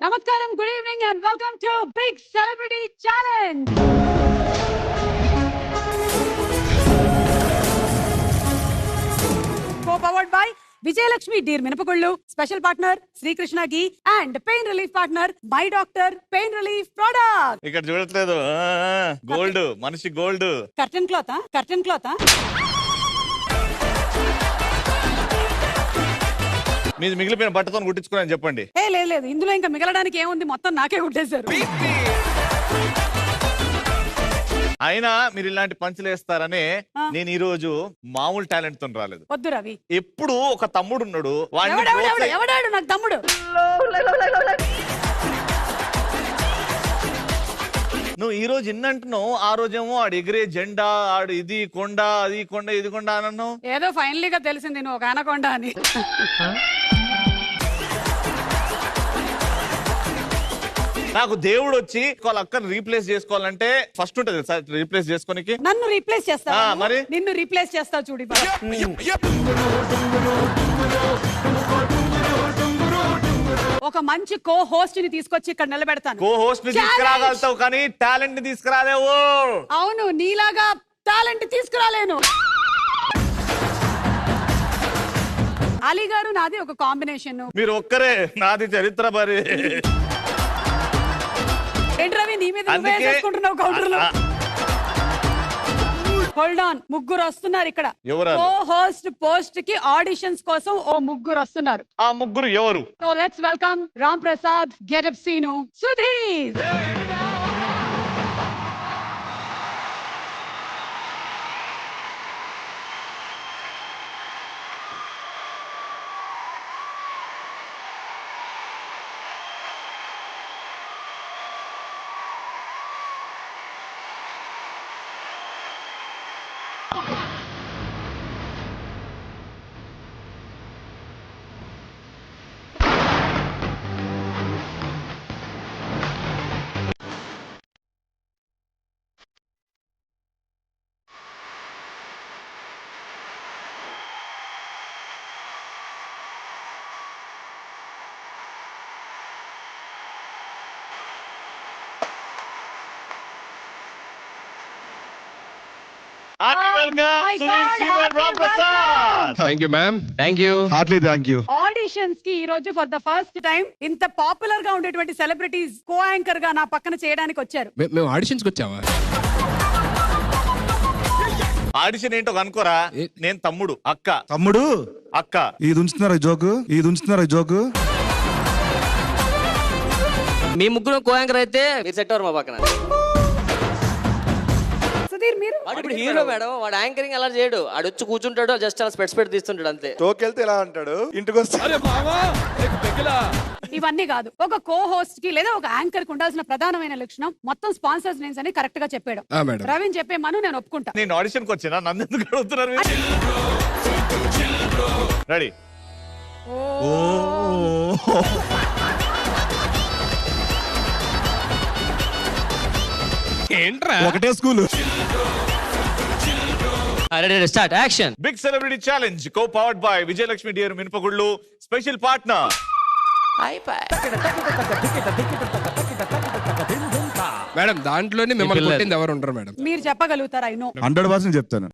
Namaskaram, good evening and welcome to Big Celebrity Challenge. Co-powered by Vijayalakshmi Deer Minapagullu, special partner Sri Krishna Ghee and pain relief partner My Doctor Pain Relief Product. ఇక్కడ చూడట్లేదు gold మనిషి gold Curtain cloth. మీది మిగిలిపోయిన బట్టతో కుట్టించుకుని చెప్పండి. లేదు ఇందులో ఇంకా మిగలడానికి ఏముంది, మొత్తం నాకే కుట్టేశారు. అయినా మీరు ఇలాంటి పంచులు వేస్తారనే నేను ఈ రోజు మామూలు టాలెంట్ తో రాలేదు. వద్దు రవి, ఎప్పుడు ఒక తమ్ముడు ఉన్నాడు, ఎవడాడు నాకు తమ్ముడు? నువ్వు ఈ రోజు ఇన్నంటున్నావు, ఆ రోజేమో ఆడు ఎగిరే జెండా, ఆడు ఇది కొండ అది కొండ ఇది కొండ అన్నావు. ఏదో ఫైనలీగా తెలిసింది నువ్వు ఒక ఆనకొండ అని. నాకు దేవుడు వచ్చి వాళ్ళ అక్కను రీప్లేస్ చేసుకోవాలంటే ఫస్ట్ ఉంటది రీప్లేస్ చేసుకోనికి. నన్ను రీప్లేస్ చేస్తా మరి నిన్ను రీప్లేస్ చేస్తా చూడి. ఒక మంచి కో హోస్ట్ ని తీసుకొచ్చి ఇక్కడ నిలబెడతాను. కో హోస్ట్ ని తీసుకురాగలుగుతావు కానీ టాలెంట్ ని తీసుకురాలేవు. అవును, నీలాగా టాలెంట్ తీసుకురాలేను. అలీ గారు నాది ఒక కాంబినేషన్. మీరు ఒక్కరే, నాది చరిత్ర మరి. ఏంటి రవి, నీ మీద వేసుకుంటున్నావు కౌంటర్ లో? హోల్డ్ ఆన్, ముగ్గురు వస్తున్నారు ఇక్కడ. కో హోస్ట్ పోస్ట్ కి ఆడిషన్స్ కోసం ఓ ముగ్గురు వస్తున్నారు. ఆ ముగ్గురు ఎవరు? So let's welcome Ram Prasad, Getup Seenu, Sudheer. Auditions కి ఈ రోజు ఫర్ ద ఫస్ట్ టైం ఇంత పాపులర్ గా ఉండేటువంటి సెలబ్రిటీస్ కో యాంకర్ గా నా పక్కన చేయడానికి వచ్చారు. మేము ఆడిషన్స్ కి వచ్చావా? ఆడిషన్ ఏంటో అనుకోరా. నేను తమ్ముడు, అక్క ఇది ఉంచుతున్నారు జోకు. మీ ముగ్గురు కో యాంకర్ అయితే మీరు సెట్ అవ్వరు మా పక్కన. సుధీర్ మీరు ఇప్పుడు హీరో మేడం, వాడు యాంకరింగ్ అలా చేయడు. ఆడు వచ్చి కూర్చుంటాడు, జస్ట్ అలా స్పెట్స్ పెట్టి తీస్తుంటాడు అంతే. టోకెళ్తే ఎలా అంటాడు, ఇంటికి వస్తే ఇవన్నీ కాదు. ఒక కో హోస్ట్ కి లేదా ఒక యాంకర్ కి ఉండాల్సిన ప్రధానమైన లక్షణం మొత్తం స్పాన్సర్స్ నేమ్స్ అని కరెక్ట్ గా చెప్పాడు. రవీన్ చెప్పే మను నేను ఒప్పుకుంటా. నేను ఆడిషన్ కి వచ్చినా, నన్ను ఎందుకు అడుగుతున్నారు? రెడీ? ఏంట్రా ఒకటే school. Start action. Big celebrity challenge co powered by Vijayalakshmi dear మినపగుళ్ళు, స్పెషల్ పార్ట్నర్. మేడం దాంట్లోనే మిమ్మల్ని కొట్టింది ఎవరు ఉంటారు మేడం? మీరు చెప్పగలుగుతారా? 100% చెప్తాను.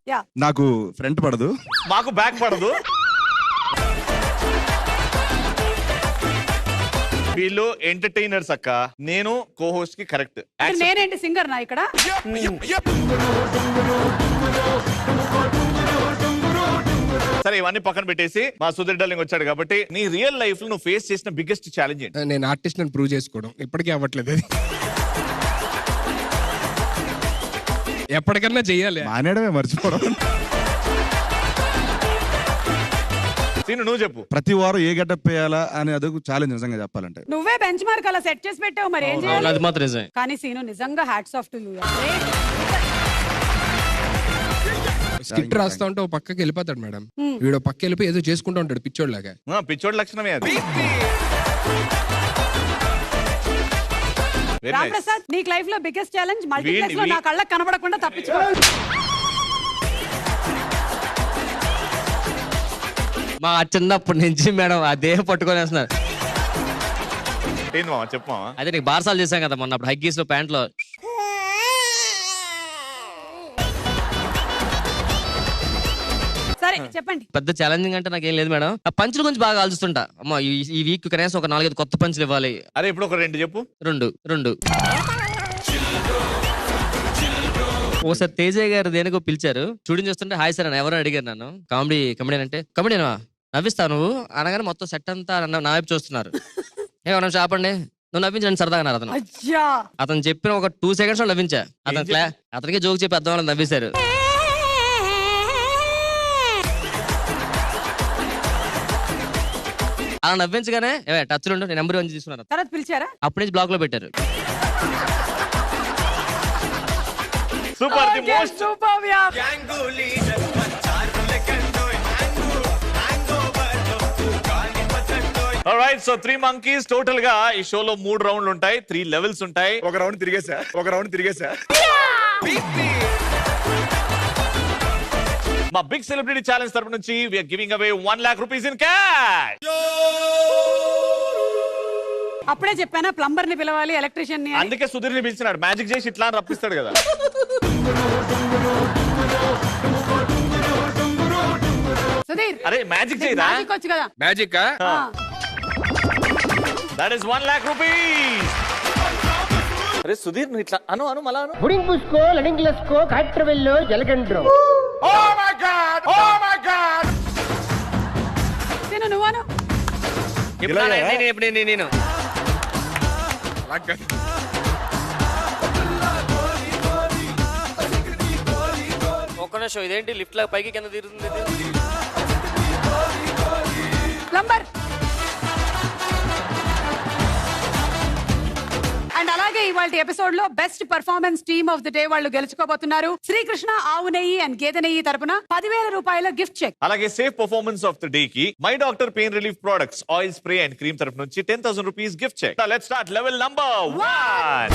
నాకు ఫ్రంట్ పడదు, మాకు బ్యాక్ పడదు. వీళ్ళు ఎంటర్టైనర్స్ అక్క, నేను కో హోస్ట్ కి కరెక్ట్. నేనేంటి సింగర్ నా ఇక్కడ? సరే ఇవన్నీ పక్కన పెట్టేసి మా సుధీర్ డార్లింగ్ వచ్చాడు కాబట్టి నీ రియల్ లైఫ్ లో నువ్వు ఫేస్ చేసిన బిగ్గెస్ట్ ఛాలెంజ్ ఏంటి? నేను ఆర్టిస్ట్ అని ప్రూవ్ చేసుకోవడం. ఇప్పటికీ అవ్వట్లేదు అది. ఎప్పటికన్నా చెయ్యాలి. మానేడమే, మర్చిపోవడం. నువ్వు చెప్పు. ప్రతి వారం ఏ గెటప్ వేయాలా అని అదొక ఛాలెంజ్ నిజంగా చెప్పాలంటే. నువ్వే బెంచ్ మార్క్ అలా సెట్ చేసి పెట్టావు, మరి ఏం చేయాలి? అది మాత్రం నిజమే. కానీ సీను నిజంగా hats off to you. Skit రాస్తా ఉంటే ఓ పక్కకి వెళ్ళిపోతాడు మేడం. వీడు పక్క వెళ్ళిపోయి ఏదో చేసుకుంటూ ఉంటాడు పిచ్చోడ్ లాగా. పిచ్చోడ్ లక్షణమే అది. రామ్ ప్రసాద్, నీకు లైఫ్ లో బిగ్గెస్ట్ ఛాలెంజ్ మల్టీప్లెక్స్ లో నా కళ్ళకి కనబడకుండా తప్పించుకో. మా చిన్నప్పటి నుంచి మేడం అదే పట్టుకొని వేస్తున్నారు. ఇంకోటి ఏంది మామ చెప్పు మామ. అదే నీకు బార్సాలు చేశాం కదా మొన్న అప్పుడు హగ్గీస్ లో ప్యాంట్ లో. సరే చెప్పండి. పెద్ద ఛాలెంజింగ్ అంటే నాకేం లేదు మేడం. ఆ పంచుల గురించి బాగా ఆలోచిస్తుంటా. అమ్మ ఈ వీక్ కనీసం ఒక 4-5 కొత్త పంచులు ఇవ్వాలి. అరే ఇప్పుడు ఒక 2 చెప్పు. 2 ఓసారి తేజ గారు దేనికో పిలిచారు. షూటింగ్ చేస్తుంటే హాయ్ సార్ అని ఎవరో అడిగారు నన్ను. కామెడీ అంటే కామెడీనా నవ్విస్తావు నువ్వు అనగానే మొత్తం సెట్ అంతా నా వైపు చూస్తున్నారు. ఏమన్నా చెప్పండి నువ్వు నవ్వించండి సరదాగా అన్నారు అతను. అయ్యా అతను చెప్పిన ఒక 2 seconds లో నవ్వించా. అతనికి జోక్ చెప్పి అర్థం వాళ్ళని నవ్వేశారు. అలా నవ్వించగానే టచ్ లో నేను నెంబర్ 1 తీసుకున్నారు. తర్వాత పిలిచారా? అప్పటి నుంచి బ్లాక్ లో పెట్టారు. Super the most super yeah. Alright so 3 monkeys total గా ఈ షోలో 3 రౌండ్లు ఉంటాయి, 3 లెవెల్స్ ఉంటాయి. ఒక రౌండ్ తిరిగేసా. మా బిగ్ సెలబ్రిటీ ఛాలెంజ్ తరపు నుంచి we are giving away 1 lakh rupees in cash. అప్పుడే చెప్పానా ప్లంబర్ ని పిలవాలి, ఎలక్ట్రీషియన్ ని. అందుకే సుధీర్ ని పిలిచినాడు, మ్యాజిక్ చేసి ఇట్లా అని రప్పిస్తాడు కదా. సుధీర్ అరే మ్యాజిక్ చేయరా? మ్యాజిక్ వచ్చు కదా. Magic that is 1 lakh rupees. అరే సుధీర్ నువ్వు ఇట్లా అను మళ్ళా అను. పుడింగ్ పుష్కో లడింగ్లస్కో కాట్రవెల్లో జలగండ్రో. ఓ మై గాడ్ తిను నువ్వను. నేను ఒక్క నిమిషం ఇదేంటి లిఫ్ట్ లా పైకి కింద తిరుగుతుంది. ప్లంబర్. అండ్ అలాగే ఇవాళ ఎపిసోడ్ లో best performance team of the day వాళ్ళు గెలుచుకోబోతున్నారు. శ్రీకృష్ణ ఆవు నెయ్యి అండ్ గేదె నెయ్యి తరపున 10,000 రూపాయల గిఫ్ట్ చెక్. అలాగే safe performance of the day కి my doctor pain relief products oil spray and cream తరపు నుంచి 10,000 rupees gift cheque. Let's start level number 1.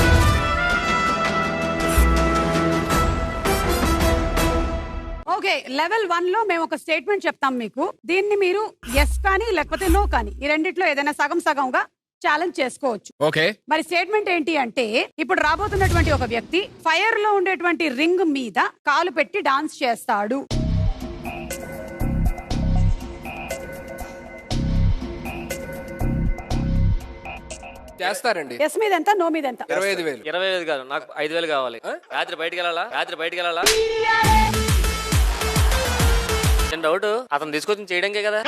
Okay level 1 లో మేము ఒక స్టేట్మెంట్ చెప్తాం మీకు. దీన్ని మీరు ఎస్ కానీ లేకపోతే నో కానీ ఈ రెండిట్లో ఏదైనా సగం సగంగా ఛాలెంజ్ చేసుకోవచ్చు. ఓకే మరి స్టేట్మెంట్ ఏంటి అంటే ఇప్పుడు రాబోతున్నటువంటి ఒక వ్యక్తి ఫైర్ లో ఉండేటువంటి రింగ్ మీద కాలు పెట్టి డాన్స్ చేస్తాడు. చేస్తారండి. ఎస్ మీద ఎంత, నో మీద ఎంత? 25,000. 25,000 కాదు నాకు 5,000 కావాలి. రాత్రి బయటికి వెళ్ళాలా చిన్న డౌట్ అతను తీసుకొచ్చి చేయడానికే కదా.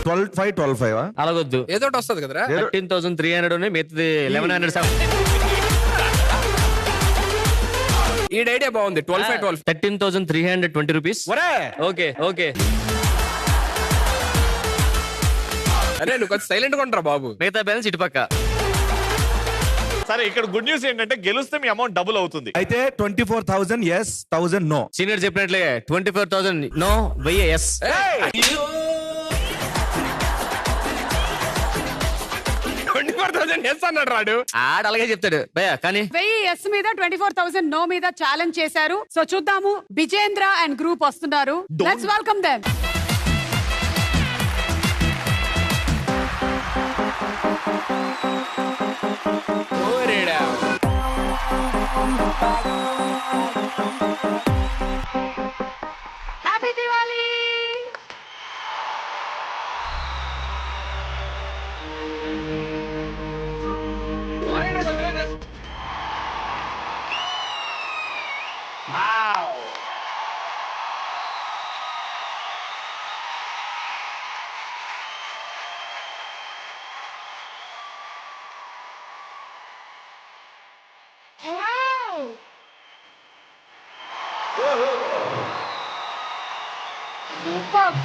12,500 అలాగొద్దు ఏదో ఒకటి వస్తుంది కదరా. 13,300 మిగతాది 1,100. ఈ ఐడియా బాగుంది. 12,500. 13,320 రూపీస్. ఓకే అరే నువ్వు కొంచెం సైలెంట్ గా ఉంటారా బాబు. మిగతా బ్యాలెన్స్ ఇటుపక్క. సరే ఇక్కడ గుడ్ న్యూస్ ఏంటంటే గెలిస్తే మీ అమౌంట్ డబుల్ అవుతుంది. అయితే 24,000 ఎస్, 1,000 నో. సీనియర్ చెప్పినట్లే 24,000 నో, 1000 ఎస్. 24,000 ఎస్ అన్నాడు రాడు. ఆడ అలాగే చెప్తాడు భయ్యా. కానీ 1000 ఎస్ మీద 24,000 నో మీద ఛాలెంజ్ చేశారు. సో చూద్దాము విజేంద్ర అండ్ గ్రూప్ వస్తున్నారు. Let's welcome them. Happy Diwali. Superb.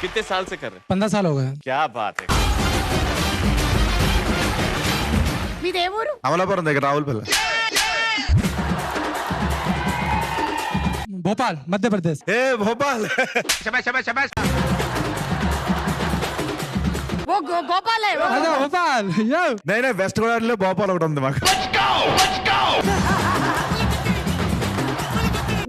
कितने साल से कर रहे 15 साल हो गए। क्या बात है మీది ఏ ఊరు? అమలాపురం దగ్గర రావులపల్లి. भोपाल मध्य प्रदेश। ఏ భోపాల్. ఓ గోపాల్ है वो। अरे भोपाल यो। నేనే వెస్ట్ గోదావరిలో భోపాల్ ఒకటి ఉంది మాకు.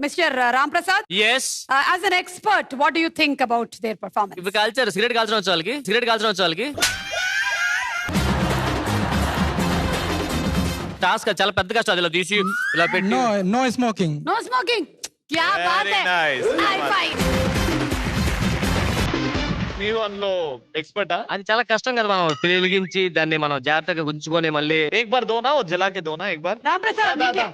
Mister Ram Prasad, yes as an expert what do you think about their performance? ఇవి కాల్చారు, సిగరెట్ కాల్చడం వచ్చు వాళ్ళకి, సిగరెట్ కాల్చడం వచ్చు వాళ్ళకి. టాస్క్ చాలా పెద్ద కష్టం, అది ఇలా తీసి ఇలా పెట్టి. No no smoking. No smoking, క్యా బాత్ Very है, nice. High five. మీరు అందులో ఎక్స్పర్టా? అది చాలా కష్టం కదా, మనం వెలిగించి దాన్ని మనం జాగ్రత్తగా ఉంచుకొని మళ్ళీ. एक बार दो ना, वो जला के दो ना एक बार. రామ్ ప్రసాద్ మీకే.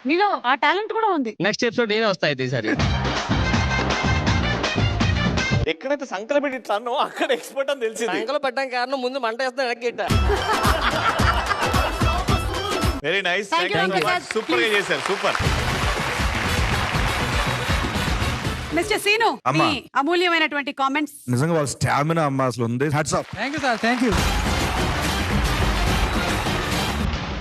నీలో ఆ టాలెంట్ కూడా ఉంది. నెక్స్ట్ ఎపిసోడ్ నేనే వస్తా అయితే ఈసారి. ఎక్కడైతే సంకల పెట్టి ఇట్లా అన్నో అక్కడ ఎక్స్పర్ట్ అని తెలిసింది. సంకలో పడ్డానికి కారణం ముందు మంట వేస్తున్నా వెనక్కి. Very nice, Thank you, Prasad. Super గా చేశారు, సూపర్. మిస్టర్ సీను, అమ్మా. మీ అమూల్యమైనటువంటి కామెంట్స్. నిజంగా వాళ్ళ స్టామినా అమ్మ అసలు ఉంది. Hats off. Thank you sir, thank you.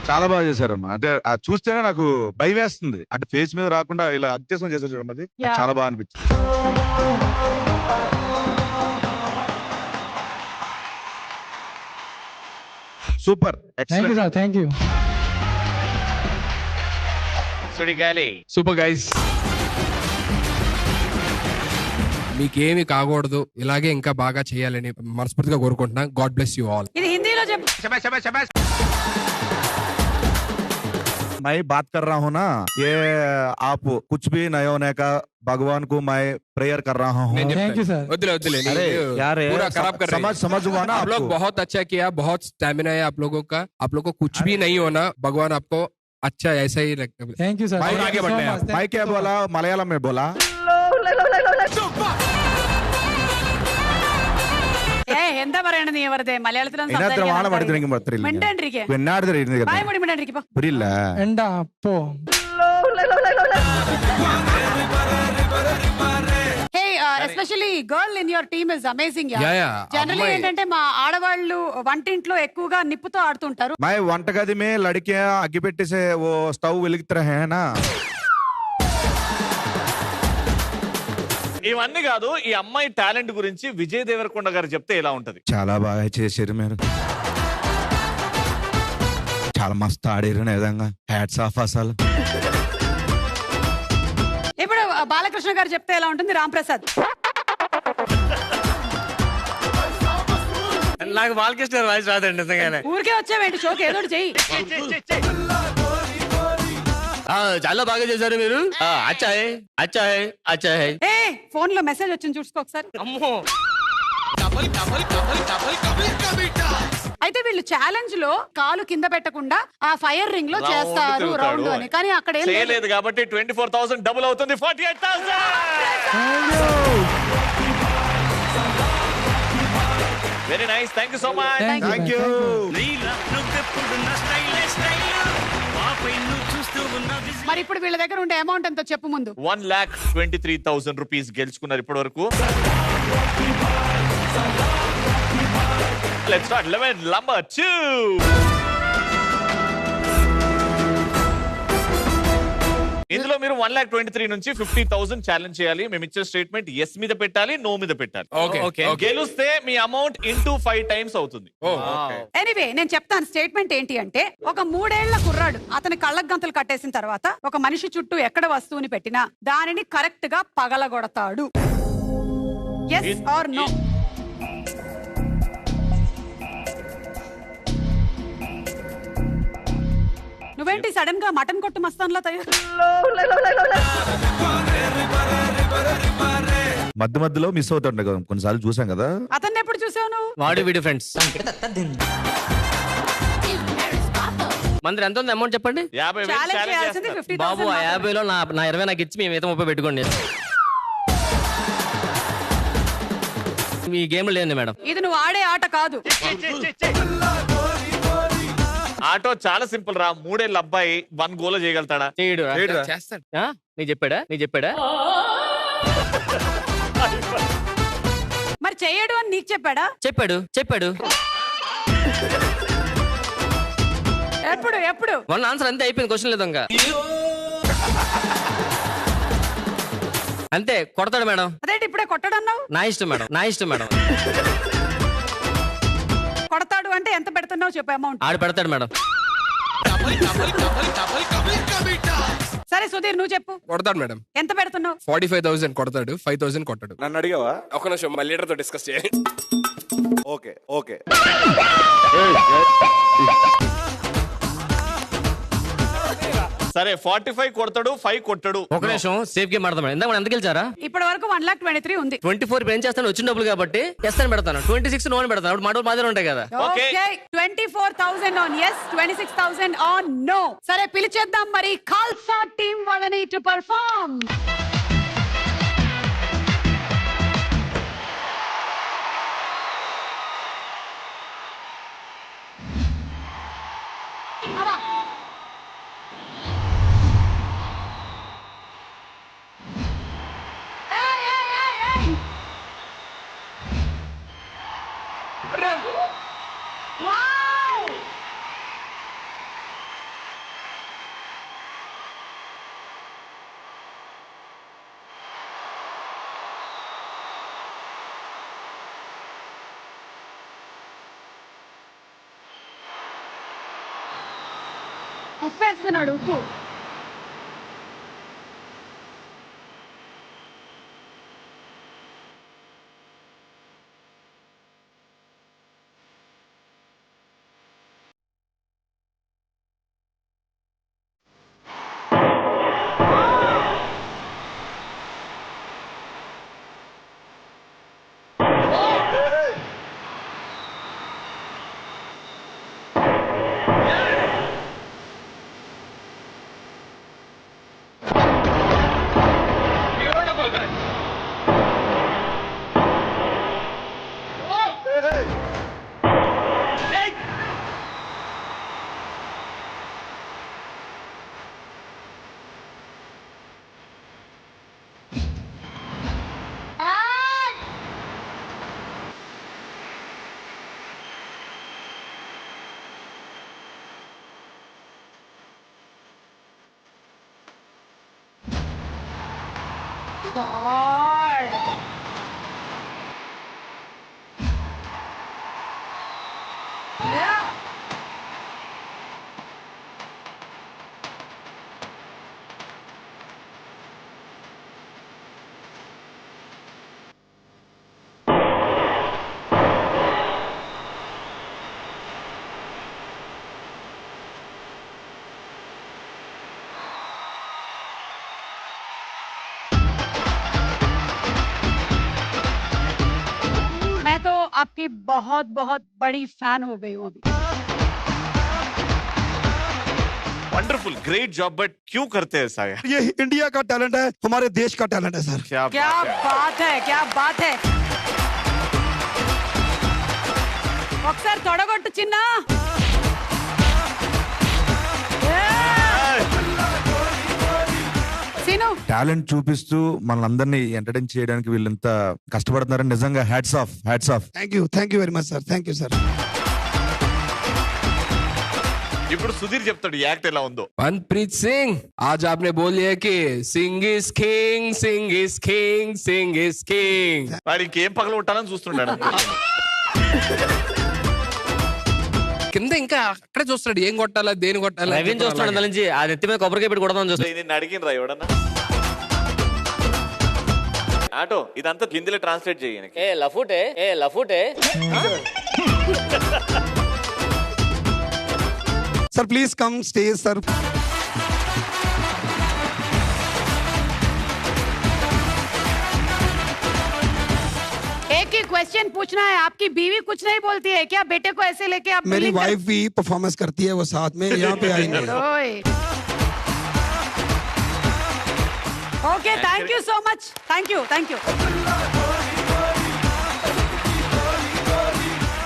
చాలా బాగా చేశారమ్మా. అంటే అది చూస్తేనే నాకు భయం వేస్తుంది. అంటే ఫేస్ మీద రాకుండా ఇలా అత్యవసరం చేశారు చూడండి, అది Yeah. చాలా బాగా అనిపించింది. Super, thank you sir, thank you. Sudigali. Super guys, మీకేమి కాకూడదు, ఇలాగే ఇంకా బాగా చేయాలని మనస్ఫూర్తిగా కోరుకుంటున్నా. God bless you all. ఇది హిందీలో చెప్పు. मैं बात कर रहा हूँ ना, ये आप कुछ भी नहीं होने का भगवान को मैं प्रेयर कर रहा हूँ. Thank you sir। వద్దులే వద్దులే, अरे यार पूरा खराब कर रहे हैं। समझ हुआ ना आप लोग आपको? बहुत अच्छा किया, बहुत स्टैमिना है आप लोगों का। आप लोगों को कुछ भी नहीं होना, भगवान आपको अच्छा ऐसा ही रखे। Thank you sir. मैं Thank आगे you so बढ़ते much, हैं. मैं क्या बोला, मलयालम में बोला. ഏ എന്താ പറയണത് നീ വെറുതെ മലയാളത്തിലും ഇതിനകത്ത് വാണ പഠിത്തിനെങ്കിൽ പറ്റില്ല. മിണ്ടാണ്ടിരിക്കെ. പിന്നാടുത്ത് ഇരുന്ന് ബായ് മുടി മിണ്ടാണ്ടിരിക്കെ. പുരിയില്ല. एंडा पो। Hey especially girl in your team is amazing. Yeah, yeah. Generally అమ్మాయి. ఏంటంటే మా ఆడవాళ్ళు వంటింట్లో ఎక్కువగా నిప్పుతో ఆడుతుంటారు. मैं వంటగది में लड़कियां अग्गिपेट्टी से वो स्टव వెలిగితే रहे हैं ना. ఇవన్నీ కాదు, ఈ అమ్మాయి టాలెంట్ గురించి విజయ్ దేవరకొండ గారు చెప్తే ఎలా ఉంటది? చాలా బాగా చేశారు మీరు. చాలా మస్తు ఆడారు నిజంగా. హ్యాట్స్ ఆఫ్ అసలు. ఇప్పుడు బాలకృష్ణ గారు చెప్తే ఎలా ఉంటుంది? రామ్ ప్రసాద్. నాకు బాలకృష్ణ వాయిస్ రాదండి నిజంగానే. ఊరికే వచ్చావేంటి షోకి? ఏదో ఒకటి చెయ్యి. చాలా బాగా చేశారు మీరు. అచ్చా హై, అచ్చా హై, అచ్చా హై. ఏ ఫోన్ లో మెసేజ్ వచ్చింది చూసుకో ఒకసారి. అమ్మో, అయితే వీళ్ళు ఛాలెంజ్ లో కాలు కింద పెట్టకుండా ఆ ఫైర్ రింగ్ లో చేస్తారు రౌండ్ అని, కానీ అక్కడ ఏం లేదు. చేయలేదు కాబట్టి 24,000 డబుల్ అవుతుంది, 48,000. Very nice, thank you so much. Thank you. మరి ఇప్పుడు వీళ్ళ దగ్గర ఉండే అమౌంట్ ఎంతో చెప్పు ముందు. 1,23,000 రూపీస్ గెలుచుకున్నారు ఇప్పటి వరకు. Let's start level number 2. ఇందులో మీరు 1,23,000 నుంచి 50,000 ఛాలెంజ్ చేయాలి. మేము ఇచ్చే స్టేట్మెంట్ ఎస్ మీద పెట్టాలి, నో మీద పెట్టాలి. ఓకే గెలుస్తే మీ అమౌంట్ ఇంటూ 5 times అవుతుంది. ఎనీవే నేను చెప్తాను స్టేట్మెంట్ ఏంటి అంటే, ఒక 3 ఏళ్ల కుర్రాడు అతని కళ్ళకు గంతలు కట్టేసిన తర్వాత ఒక మనిషి చుట్టూ ఎక్కడ వస్తువుని పెట్టినా దానిని కరెక్ట్ గా పగలగొడతాడు. Yes or no? నువ్వేంటి సడన్ గా మటన్ కొట్టు మస్తాన్లా తయారు? మధ్య మధ్యలో మిస్ అవుతుండే కదా, కొన్నిసార్లు చూసాం కదా. అతన్ని ఎప్పుడు చూసావు నువ్వు? వాడు వీడి ఫ్రెండ్స్. మంది ఎంత ఉంది అమౌంట్ చెప్పండి. 50,000 ఛాలెంజ్ ఛాలెంజ్ చేయాల్సింది చేస్తారు. 50,000 బాబు ఆ 50లో నా 20 నాకు ఇచ్చి మేము 30 పెట్టుకోండి. మీ గేమ్ లేదండి మేడం. ఇది నువ్వు ఆడే ఆట కాదు. ఆటో చాలా సింపుల్ రా. 3 ఏళ్ళ అబ్బాయి 1 గోల్ చేయగలుగుతాడా? చేయడు. చేస్తాడు. నీకు చెప్పాడా? మరి చెయ్యడు అని నీకు చెప్పాడా? చెప్పాడు. ఎప్పుడు వన్ ఆన్సర్ అంతే, అయిపోయింది. క్వశ్చన్ లేదు ఇంకా. అంతే, కొడతాడు మేడం. అదేంటి ఇప్పుడే కొట్టడన్నావు? నా ఇష్టం మేడం. కొడతాడు అంటే ఎంత పెడుతున్నావు చెప్పు అమౌంట్. ఆడు పెడతాడు మేడం. సరే సుధీర్ నువ్వు చెప్పు. కొడతాడు మేడం. ఎంత పెడుతున్నావు? 45,000 కొడతాడు, 5,000 కొట్టాడు. నన్ను అడిగావా? ఒక నిమిషం మళ్ళీ లీడర్ తో డిస్కస్ చేయాలి. ఓకే సరే 45 కొడతాడు, 5 కొట్టాడు. ఒక నిమిషం సేఫ్ గేమ్ ఆడతాం మేడం. ఇందాక మనం ఎంత గెలిచారా? ఇప్పటి వరకు 1,23,000 ఉంది. 24 ఇప్పుడు ఏం చేస్తాను, వచ్చిన డబ్బులు కాబట్టి ఎస్తాను పెడతాను. 26 నోన్ పెడతాను. అప్పుడు మాట మాదిరి ఉంటాయి కదా. Okay. Okay 24,000 on yes, 26,000 on no. సరే పిలిచేద్దాం మరి ఖాల్సా టీం వాళ్ళని టు పర్ఫార్మ్. ఉప్పేస్తున్నాడు ఉప్పు. मैं तो आपकी बहुत बहुत बड़ी फैन हो गई हूँ अभी। वंडरफुल, ग्रेट जॉब, बट क्यों करते हैं ऐसा यार? ये इंडिया का टैलेंट है, हमारे देश का टैलेंट है सर. क्या क्या बात है, क्या बात है. ఒకసారి తొడగొట్టు చిన్న. సీను టాలెంట్ చూపిస్తూ మనందరినీ ఎంటర్టైన్ చేయడానికి వీళ్ళంత కష్టపడుతున్నారని నిజంగా hats off. Thank you very much sir. Thank you sir. ఇప్పుడు సుధీర్ చెప్తాడు యాక్ట్ ఎలా ఉందో. मनप्रीत सिंह आज आपने बोलिए कि Singh is king Singh is king Singh is king. వాడు ఇంకేం పగల ఉంటానని చూస్తున్నాడు. కింద ఇంకా అక్కడే చూస్తాడు ఏం కొట్టాలా దేని కొట్టాలా. నవీన్ చూస్తున్నాడు దాని నుంచి ఆ నెత్తి మీద కొబ్బరికాయ పెట్టి కొడదాం చూస్తాడు. నిన్ను అడిగినరా ఎవడన్నా? ఆటో ఇదంతా హిందీలో ట్రాన్స్లేట్ చేయను. ఏ లఫూటే sir please come stage sir. एक ही क्वेश्चन पूछना है. आपकी बीवी कुछ नहीं बोलती है क्या? बेटे को ऐसे लेके आप मेरी वाइफ भी परफॉर्मेंस करती है, वो साथ में यहाँ पे आई नहीं. Okay thank you so much. Thank you.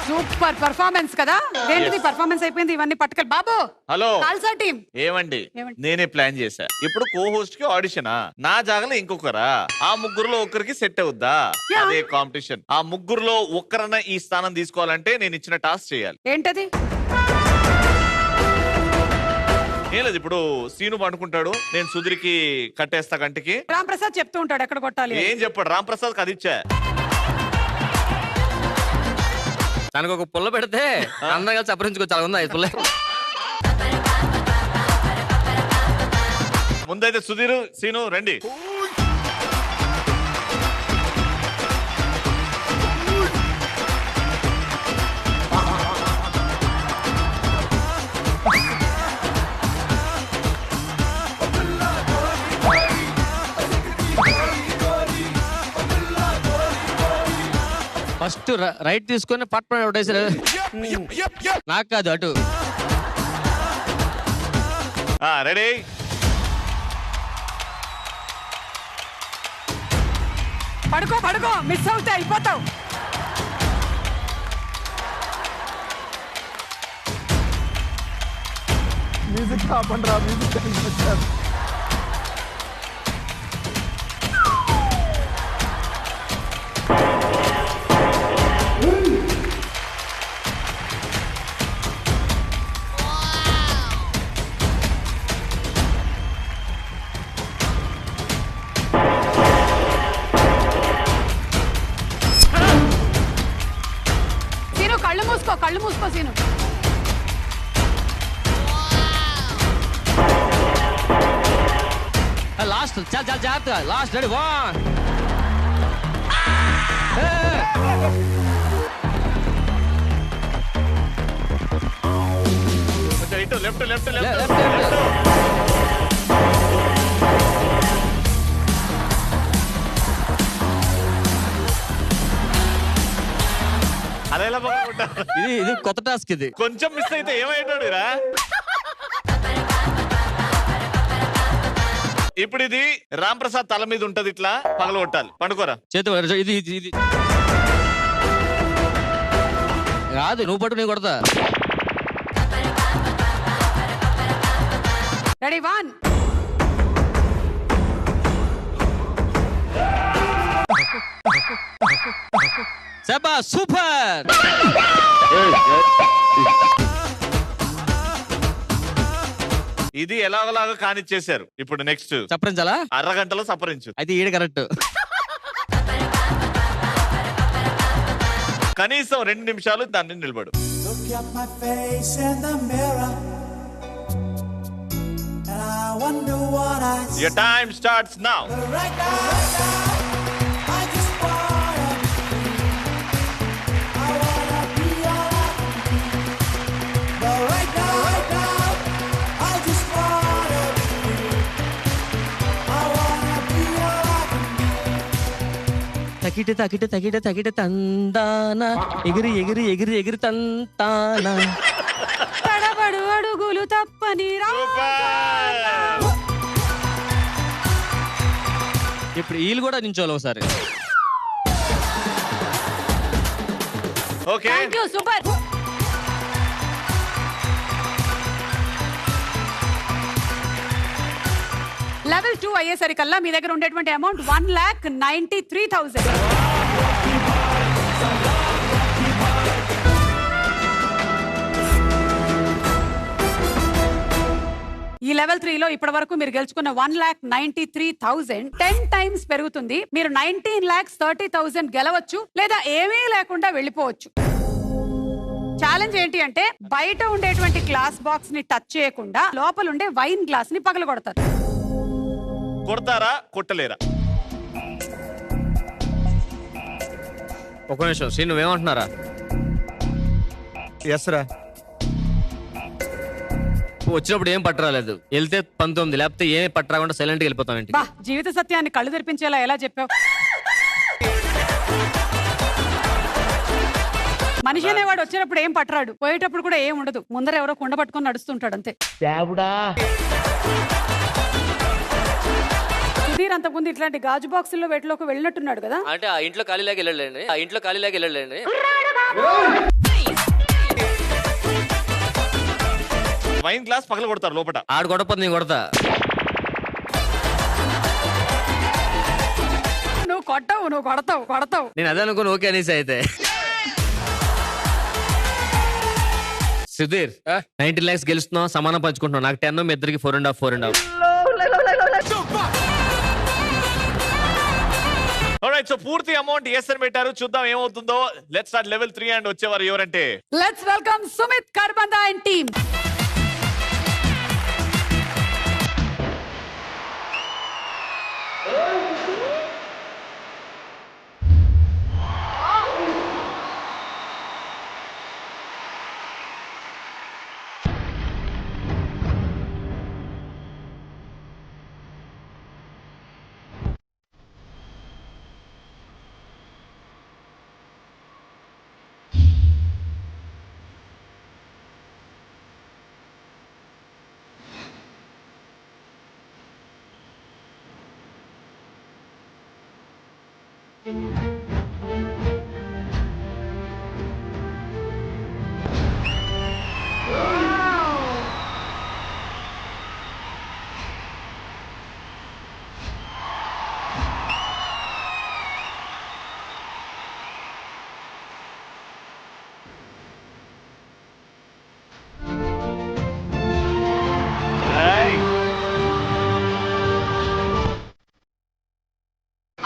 Super performance కదా. ఏంటిది పర్ఫార్మెన్స్ అయిపోయింది. ఇవన్నీ పట్టుకెళ్ళి బాబు. హలో కాల్సా టీం ఏమండి, నేనే ప్లాన్ చేశా. ఇప్పుడు కో హోస్ట్ కి ఆడిషనా, నా జాగలో ఇంకొకరా, ఆ ముగ్గురులో ఒక్కరికి సెట్ అవుద్దా? అదే కాంపిటీషన్. ఆ ముగ్గురులో ఒక్కరన్నా ఈ స్థానం తీసుకోవాలంటే నేను ఇచ్చిన టాస్క్ చేయాలి. ఏంటది? ఏం లేదు, ఇప్పుడు సీను పండుకుంటాడు, నేను సుధీర్కి కట్టేస్తా కంటికి. రామ్ ప్రసాద్ చెప్తూ ఉంటాడు ఎక్కడ కొట్టాలి. ఏం చెప్పాడు రామ్ ప్రసాద్ అది ఇచ్చా. తనకు ఒక పుల్ల పెడితే అందంగా చప్పరించుకోవచ్చు. అలా ఉందా ఈ పుల్ల? ముందైతే సుధీర్ సీను రండి. ఫస్ట్ రైట్ తీసుకొని పట్టుకొని ఒకటేసారు. నాకు కాదు అటు. రెడీ? పడుకో మిస్ అవుతే అయిపోతావు. म्यूजिक का बन रहा म्यूजिक. కళ్ళు మూసుకో సీను. లాస్ట్ చాలా జాగ్రత్తగా. Last ready 1 left. అలా ఎలా బాగుంటా? ఇది కొత్త టాస్క్. ఇది కొంచెం మిస్ అయితే ఏమైనాడు రా. ఇప్పుడు ఇది రామ్ ప్రసాద్ తల మీద ఉంటది, ఇట్లా పగల కొట్టాలి. పండుకోరా చేతి. ఇది కాదు, నువ్వు పట్టు నేను కొడతా. రెడీ 1 సబా సూపర్. ఇది ఎలాగలాగా కానిచ్చేశారు. ఇప్పుడు నెక్స్ట్ సపరించాలా? అరగంటలో సపరించు. అయితే ఈడ కరెక్ట్. కనీసం 2 నిమిషాలు దాన్ని నిలబడు. Your time starts now. తకిట తందాన ఎగిరి తంతాన. తడబడు అడుగులు తప్పని ఇప్పుడు వీళ్ళు కూడా నించోవాలి ఒకసారి. Okay thank you. Super. Level 2 అయ్యేసరికల్లా మీ దగ్గర ఉండేటువంటి అమౌంట్ 1,93,000. లెవెల్ 3 లో ఇప్పటి వరకు మీరు గెలుచుకున్న 1,93,000 10 టైమ్స్ పెరుగుతుంది. మీరు 19,30,000 గెలవచ్చు లేదా ఏమీ లేకుండా వెళ్ళిపోవచ్చు. ఛాలెంజ్ ఏంటి అంటే బయట ఉండేటువంటి గ్లాస్ బాక్స్ ని టచ్ చేయకుండా లోపల ఉండే వైన్ గ్లాస్ ని పగలగొడతారు. కొడతారా కొట్టలేరా? ఒక నిమిషం శ్రీ, నువ్వేమంటున్నారా? ఎస్ రా. వచ్చినప్పుడు ఏం పట్టరాలేదు, వెళ్తే 19, లేకపోతే ఏం పట్టరాకుండా సైలెంట్ గా వెళ్ళిపోతాం ఇంటికి. బా, జీవిత సత్యాన్ని కళ్ళు తెరిపించేలా ఎలా చెప్పావు. మనిషి అనేవాడు వచ్చినప్పుడు ఏం పట్టరాడు, పోయేటప్పుడు కూడా ఏం ఉండదు. ముందర ఎవరో కుండ పట్టుకొని నడుస్తుంటాడు అంతే. సుధీర్ అంతకుముందు ఇట్లాంటి గాజు బాక్సుల్లో వేటిలోకి వెళ్ళినట్టున్నాడు కదా. అంటే ఆ ఇంట్లో ఖాళీలాగా వెళ్ళండి, ఆ ఇంట్లో ఖాళీలాగా వెళ్ళండి. వైన్ గ్లాస్ పగల కొడతారు లోపల. ఆడు కొడపది నేను కొడతా. నువ్వు కొట్టవు, నువ్వు కొడతావు. నేను అదే అనుకుని ఓకే అనేసి అయితే. సుధీర్ 90 lakhs గెలుస్తున్నావు, సమానం పంచుకుంటున్నావు. నాకు 10, మీ ఇద్దరికి 4.5. ఆల్రైట్, సో పూర్తి అమౌంట్ ఎస్ అని పెట్టారు. చూద్దాం ఏమవుతుందో. లెట్స్ స్టార్ట్ లెవెల్ 3 అండ్ వచ్చేవారు ఎవరంటే let's welcome Sumit Karbanda and team.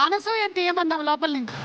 Anasuya తీయమన్నాం లోపల నుంచి.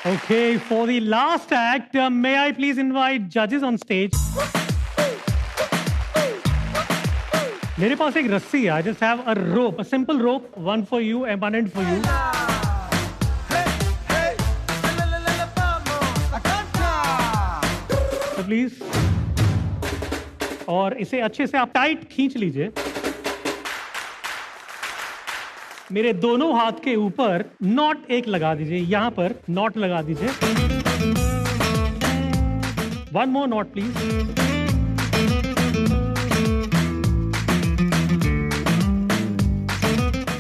Okay, for the last act, may I please invite judges on stage? मेरे पास एक रस्सी है. I just have a rope, a simple rope, one for you and one end for you. So please, और इसे अच्छे से आप टाइट खींच लीजिए. मेरे दोनों हाथ के ऊपर नॉट एक लगा दीजिए. यहाँ पर नॉट लगा दीजिए. One more not please.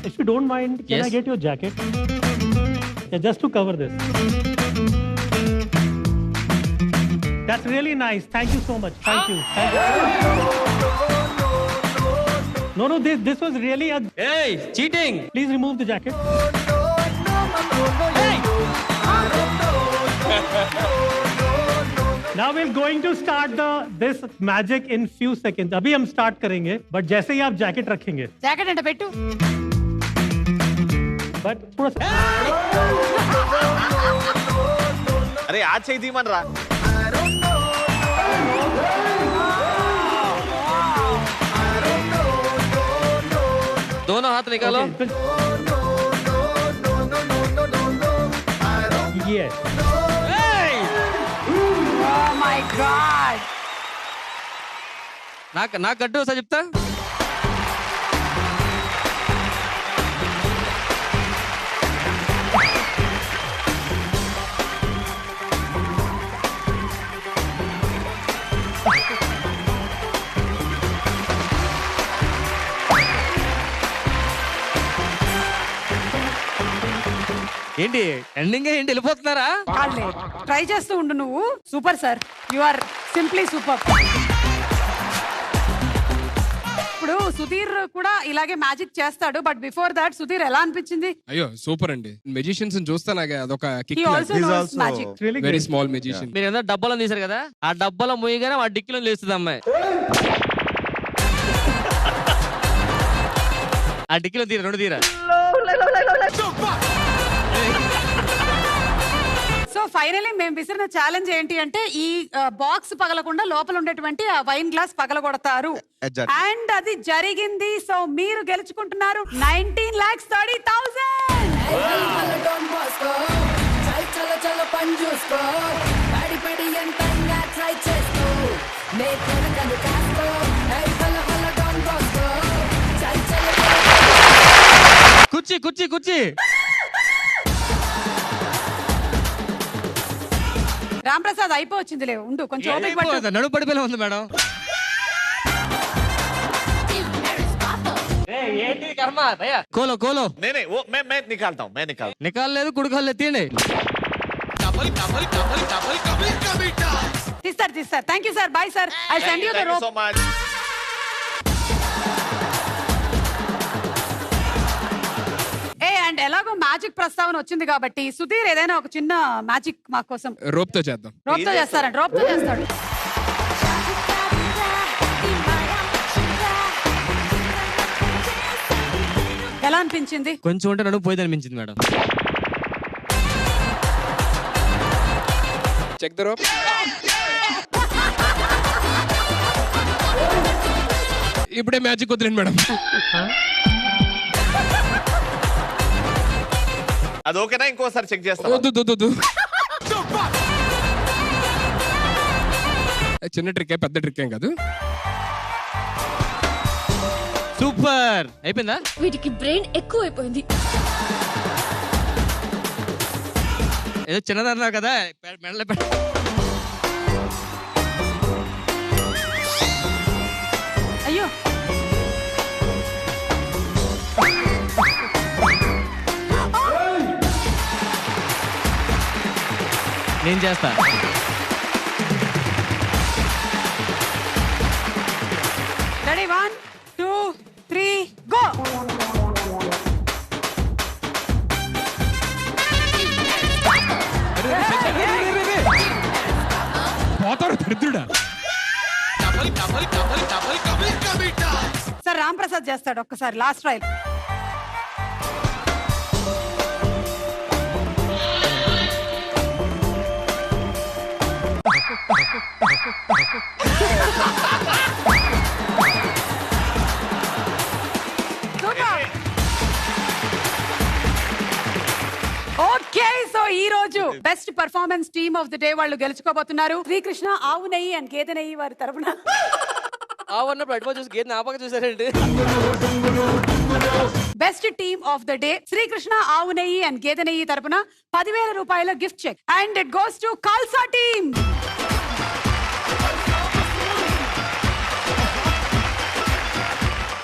If you don't mind, can I get your jacket? Yeah, just to cover this. That's really nice. Thank you so much. Thank you. Thank you. No, this was really a... Hey, cheating! Please remove the jacket. Now we're going to start this magic in few seconds. अभी हम start करेंगे, but जैसे ही आप jacket रखेंगे. Jacket అంటే పెట్టు. But थोड़ा सा. अरे आज से दी मन रहा. दोनों हाथ निकालो. Yes. Oh my God. నాకు గట్టు ఒకసారి చెప్తా. ఏంటి ఎండింగ్ ఏంటి వెళ్ళిపోతున్నారా? ట్రై చేస్తూ ఉండు నువ్వు. Super sir, you are simply super. ఇప్పుడు సుధీర్ కూడా ఇలాగే మ్యాజిక్ చేస్తాడు, బట్ బిఫోర్ దాట్ సుధీర్ ఎలా అనిపించింది? అయ్యో సూపర్ అండి. మెజిషియన్స్ చూస్తానాగా అదొక He also knows magic. Very small magician. మీరు ఏదో డబ్బాలో తీశారు కదా, ఆ డబ్బాలో మూయగానే ఆ డిక్కిలో లేస్తుంది అమ్మాయి. ఆ డిక్కిలో తీర రెండు తీరా. సో ఫైనలీ మేము విసిరిన ఛాలెంజ్ ఏంటి అంటే ఈ బాక్స్ పగలకుండా లోపల ఉండేటువంటి ఆ వైన్ గ్లాస్ పగలగొడతారు. Exactly. అండ్ అది జరిగింది. సో మీరు గెలుచుకుంటున్నారు 19 lakhs. కుర్చీ రామ్ ప్రసాద్ అయిపోవచ్చిందిలే, ఉండు కొంచెం ఓపిక పట్టు. నడు పడిపోయిన ఉంది మేడం. కోలో నేనే मैं निकालता हूँ. నికాల్ లేదు కుడుకోలేదు తీయండి. తీస్తారు. Thank you sir. Bye sir. I send you the Thank you rope. so much. And ఎలాగో మ్యాజిక్ ప్రస్తావన వచ్చింది కాబట్టి సుధీర్ ఏదైనా ఒక చిన్న మ్యాజిక్ మా కోసం రోప్ తో చేద్దాం. రోప్ తో చేస్తారంట. రోప్ తో చేస్తాడు. ఎలా అనిపించింది? కొంచెం ఉంటే నడుము పోయింది అనిపించింది మేడం. Check the rope. ఇప్పుడే మ్యాజిక్ వదిలేండి మేడం. అది ఓకేనా? ఇంకోసారి చెక్ చేస్తా. వద్దు. చిన్న ట్రిక్ పెద్ద ట్రిక్ ఏం కాదు. సూపర్ అయిపోయిందా? వీటికి బ్రెయిన్ ఎక్కువైపోయింది. ఏదో చిన్నదన్నావు కదా మెడలో అయ్యో నేను చేస్తా. Ready 1 2 3 go. పోతారు దరిద్రుడా. సార్ రామ్ ప్రసాద్ చేస్తాడు ఒక్కసారి last trial. Performance team of the day వాళ్ళు గెలుచుకోబోతున్నారు. శ్రీకృష్ణ ఆవు నెయ్యి అండ్ గేదె నెయ్యి వారి తరపున. ఆవన్నప్పుడు అటుపో చూసి గేదె ఆపక చూసారండి. Best team of the day Srikrishna ఆవు నెయ్యి అండ్ గేదె నెయ్యి తరపున 10,000 రూపాయల gift cheque and it goes to Khalsa team.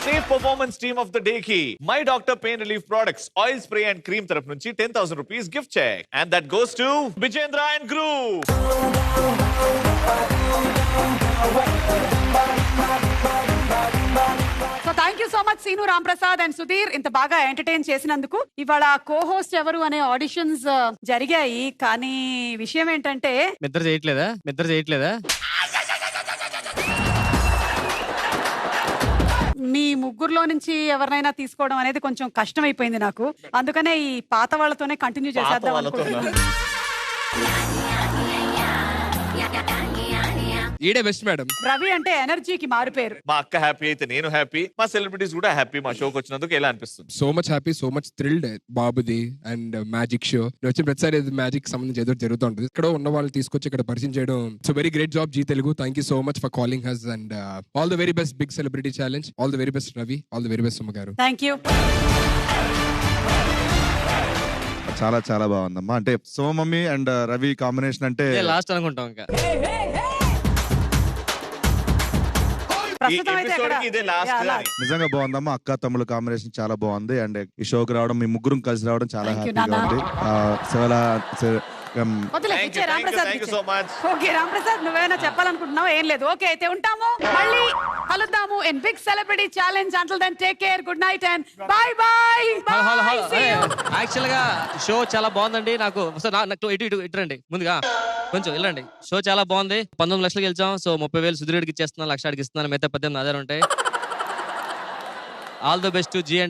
Safe performance team of the day కి my doctor pain relief products oil spray and cream తరపు నుంచి 10,000 rupees gift cheque and that goes to Vijendra and group. So thank you so much Seenu, Ram Prasad and Sudheer ఇంత బాగా entertain చేసినందుకు. ఇవాళ కో-హోస్ట్ ఎవరు అనే auditions జరిగాయి, కానీ విషయం ఏంటంటే నిద్ర చేయట్లేదా మీ ముగ్గురులో నుంచి ఎవరినైనా తీసుకోవడం అనేది కొంచెం కష్టం అయిపోయింది నాకు. అందుకనే ఈ పాత వాళ్ళతోనే కంటిన్యూ చేసేద్దాం అనుకుంటున్నాను. ఈడే బెస్ట్ మేడం. రవి అంటే ఎనర్జీకి మారుపేరు. మా అక్క హ్యాపీ అయితే నేను హ్యాపీ, మా సెలబ్రిటీస్ కూడా హ్యాపీ మా షోకి వచ్చినందుకు. ఎలా అనిపిస్తుంది? So much happy, so much thrilled. బాబుది అండ్ మ్యాజిక్ షో వచ్చిన ప్రతిసారి మ్యాజిక్ సంబంధించి ఏదో జరుగుతూ ఉంటుంది. ఇక్కడ ఉన్న వాళ్ళు తీసుకొచ్చి ఇక్కడ పరిచయం చేయడం so very great job Zee Telugu. Thank you so much for calling us and all the very best big celebrity challenge. All the very best Ravi, all the very best Suma గారు. Thank you. చాలా చాలా బాగుందమ్మా. అంటే so mummy and Ravi combination అంటే last అనుకుంటాం ఇంకా. ప్రస్తుతం అయితే ఎక్కడ? ఇదే లాస్ట్. నిజంగా బాగుందమ్మా. అక్క తమ్ముళ్ళ కాంబినేషన్ చాలా బాగుంది. అండ్ ఈ షోకి రావడం, మీ ముగ్గురు కలిసి రావడం చాలా Thank you, హ్యాపీగా Nana. ఉంది. వదిలే, Thank ఇచ్చే you, Ram Prasad thank you ఇచ్చే. so much. Okay Ram Prasad, నువ్వేమైనా చెప్పాలనుకుంటున్నావు? ఏం లేదు. ఓకే అయితే ఉంటాము, మళ్ళీ కలుద్దాము in big celebrity challenge. Until then take care, good night and bye bye. Actual గా షో చాలా బాగుందండి. నాకు ఇటు రండి ముందుగా కొంచెం వెళ్ళండి. షో చాలా బాగుంది. 19 లక్షలు గెలిచాం. సో 30,000 సుధీరుడికి ఇచ్చేస్తున్నాను, 1,00,000 ఇస్తున్నాను, మిగతా 18 అదే ఉంటాయి. All the best G.